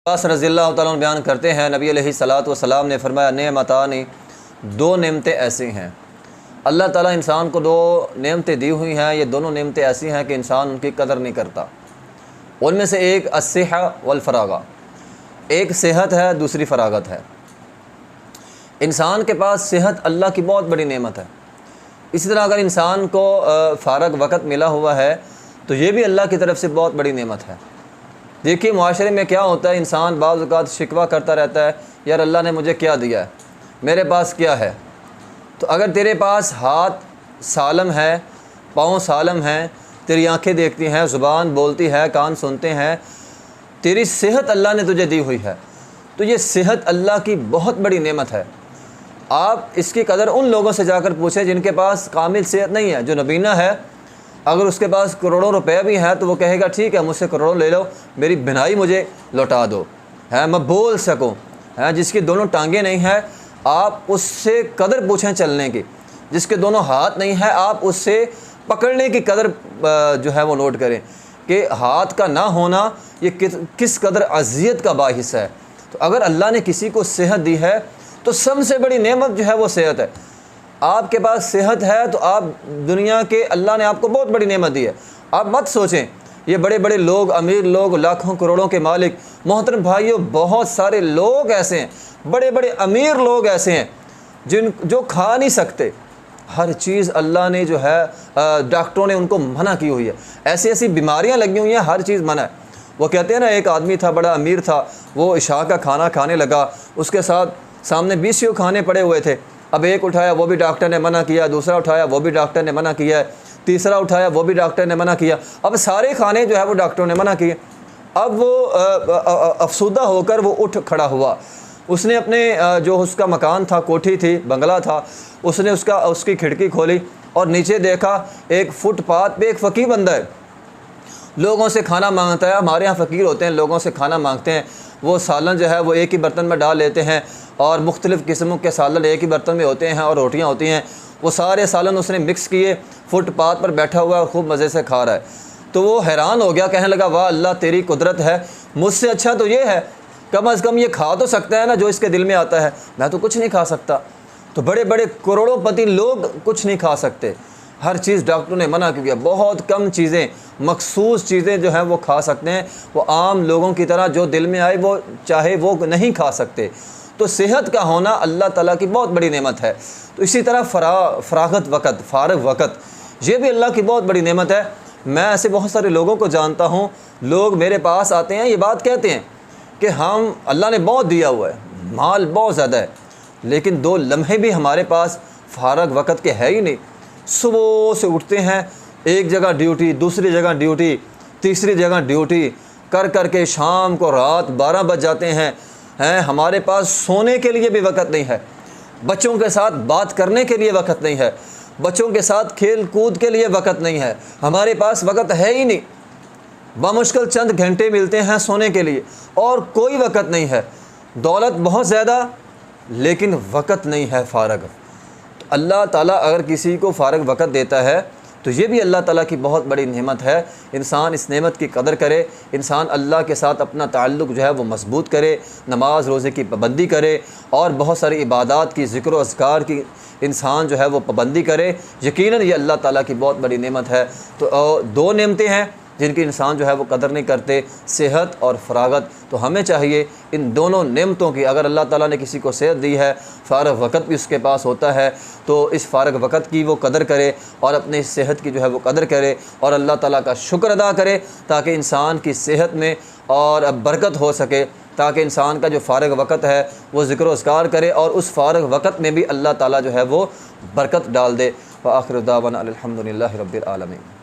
عباس رضی اللہ تعالیٰ عنہ بیان کرتے ہیں نبی علیہ الصلوۃ والسلام نے فرمایا نعمتانی، دو نعمتیں ایسی ہیں اللہ تعالیٰ انسان کو دو نعمتیں دی ہوئی ہیں، یہ دونوں نعمتیں ایسی ہیں کہ انسان ان کی قدر نہیں کرتا۔ ان میں سے ایک الصحہ والفراغہ، ایک صحت ہے، دوسری فراغت ہے۔ انسان کے پاس صحت اللہ کی بہت بڑی نعمت ہے۔ اسی طرح اگر انسان کو فارغ وقت ملا ہوا ہے تو یہ بھی اللہ کی طرف سے بہت بڑی نعمت ہے۔ دیکھیے معاشرے میں کیا ہوتا ہے، انسان بعض اوقات شکوہ کرتا رہتا ہے، یار اللہ نے مجھے کیا دیا ہے، میرے پاس کیا ہے۔ تو اگر تیرے پاس ہاتھ سالم ہے، پاؤں سالم ہیں، تیری آنکھیں دیکھتی ہیں، زبان بولتی ہے، کان سنتے ہیں، تیری صحت اللہ نے تجھے دی ہوئی ہے، تو یہ صحت اللہ کی بہت بڑی نعمت ہے۔ آپ اس کی قدر ان لوگوں سے جا کر پوچھیں جن کے پاس کامل صحت نہیں ہے۔ جو نبینا ہے، اگر اس کے پاس کروڑوں روپے بھی ہیں تو وہ کہے گا ٹھیک ہے مجھ سے کروڑوں لے لو، میری بینائی مجھے لوٹا دو، میں بول سکوں۔ جس کی دونوں ٹانگیں نہیں ہیں آپ اس سے قدر پوچھیں چلنے کی، جس کے دونوں ہاتھ نہیں ہیں آپ اس سے پکڑنے کی قدر جو ہے وہ نوٹ کریں کہ ہاتھ کا نہ ہونا یہ کس قدر اذیت کا باعث ہے۔ تو اگر اللہ نے کسی کو صحت دی ہے تو سب سے بڑی نعمت جو ہے وہ صحت ہے۔ آپ کے پاس صحت ہے تو آپ دنیا کے اللہ نے آپ کو بہت بڑی نعمت دی ہے۔ آپ مت سوچیں یہ بڑے بڑے لوگ، امیر لوگ، لاکھوں کروڑوں کے مالک، محترم بھائیوں بہت سارے لوگ ایسے ہیں، بڑے بڑے امیر لوگ ایسے ہیں جو کھا نہیں سکتے۔ ہر چیز اللہ نے جو ہے ڈاکٹروں نے ان کو منع کی ہوئی ہے، ایسی ایسی بیماریاں لگی ہوئی ہیں، ہر چیز منع ہے۔ وہ کہتے ہیں نا ایک آدمی تھا بڑا امیر تھا، وہ عشاء کا کھانا کھانے لگا، اس کے ساتھ سامنے 20 کھانے پڑے ہوئے تھے۔ اب ایک اٹھایا وہ بھی ڈاکٹر نے منع کیا، دوسرا اٹھایا وہ بھی ڈاکٹر نے منع کیا ہے، تیسرا اٹھایا وہ بھی ڈاکٹر نے منع کیا، اب سارے کھانے جو ہے وہ ڈاکٹروں نے منع کیے۔ اب وہ افسردہ ہو کر وہ اٹھ کھڑا ہوا، اس نے اپنے جو اس کا مکان تھا، کوٹھی تھی، بنگلہ تھا، اس نے اس کی کھڑکی کھولی اور نیچے دیکھا ایک فٹ پاتھ پہ ایک فقیر بندہ ہے، لوگوں سے کھانا مانگتا ہے۔ ہمارے ہاں فقیر ہوتے ہیں، لوگوں سے کھانا مانگتے ہیں، وہ سالن جو ہے وہ ایک ہی برتن میں ڈال لیتے ہیں اور مختلف قسموں کے سالن ایک ہی برتن میں ہوتے ہیں اور روٹیاں ہوتی ہیں، وہ سارے سالن اس نے مکس کیے، فٹ پاتھ پر بیٹھا ہوا ہے اور خوب مزے سے کھا رہا ہے۔ تو وہ حیران ہو گیا، کہنے لگا واہ اللہ تیری قدرت ہے، مجھ سے اچھا تو یہ ہے، کم از کم یہ کھا تو سکتا ہے نا جو اس کے دل میں آتا ہے، میں تو کچھ نہیں کھا سکتا۔ تو بڑے بڑے کروڑوں پتی لوگ کچھ نہیں کھا سکتے، ہر چیز ڈاکٹروں نے منع کیا، بہت کم چیزیں، مخصوص چیزیں جو ہیں وہ کھا سکتے ہیں، وہ عام لوگوں کی طرح جو دل میں آئے وہ چاہے وہ نہیں کھا سکتے۔ تو صحت کا ہونا اللہ تعالیٰ کی بہت بڑی نعمت ہے۔ تو اسی طرح فارغ وقت یہ بھی اللہ کی بہت بڑی نعمت ہے۔ میں ایسے بہت سارے لوگوں کو جانتا ہوں، لوگ میرے پاس آتے ہیں یہ بات کہتے ہیں کہ ہم اللہ نے بہت دیا ہوا ہے، مال بہت زیادہ ہے، لیکن 2 لمحے بھی ہمارے پاس فارغ وقت کے ہے ہی نہیں۔ صبح سے اٹھتے ہیں، ایک جگہ ڈیوٹی، دوسری جگہ ڈیوٹی، تیسری جگہ ڈیوٹی کر کے شام کو رات 12 بج جاتے ہیں، ہمارے پاس سونے کے لیے بھی وقت نہیں ہے، بچوں کے ساتھ بات کرنے کے لیے وقت نہیں ہے، بچوں کے ساتھ کھیل کود کے لیے وقت نہیں ہے، ہمارے پاس وقت ہے ہی نہیں۔ بمشکل چند گھنٹے ملتے ہیں سونے کے لیے اور کوئی وقت نہیں ہے، دولت بہت زیادہ لیکن وقت نہیں ہے فارغ۔ تو اللہ تعالیٰ اگر کسی کو فارغ وقت دیتا ہے تو یہ بھی اللہ تعالیٰ کی بہت بڑی نعمت ہے۔ انسان اس نعمت کی قدر کرے، انسان اللہ کے ساتھ اپنا تعلق جو ہے وہ مضبوط کرے، نماز روزے کی پابندی کرے اور بہت ساری عبادات کی، ذکر و اذکار کی انسان جو ہے وہ پابندی کرے، یقیناً یہ اللہ تعالیٰ کی بہت بڑی نعمت ہے۔ تو 2 نعمتیں ہیں جن کی انسان جو ہے وہ قدر نہیں کرتے، صحت اور فراغت۔ تو ہمیں چاہیے ان دونوں نعمتوں کی، اگر اللہ تعالیٰ نے کسی کو صحت دی ہے، فارغ وقت بھی اس کے پاس ہوتا ہے، تو اس فارغ وقت کی وہ قدر کرے اور اپنے اس صحت کی جو ہے وہ قدر کرے اور اللہ تعالیٰ کا شکر ادا کرے تاکہ انسان کی صحت میں اور برکت ہو سکے، تاکہ انسان کا جو فارغ وقت ہے وہ ذکر و اذکار کرے اور اس فارغ وقت میں بھی اللہ تعالیٰ جو ہے وہ برکت ڈال دے۔ وآخر دعوانا الحمد للہ رب العالمین۔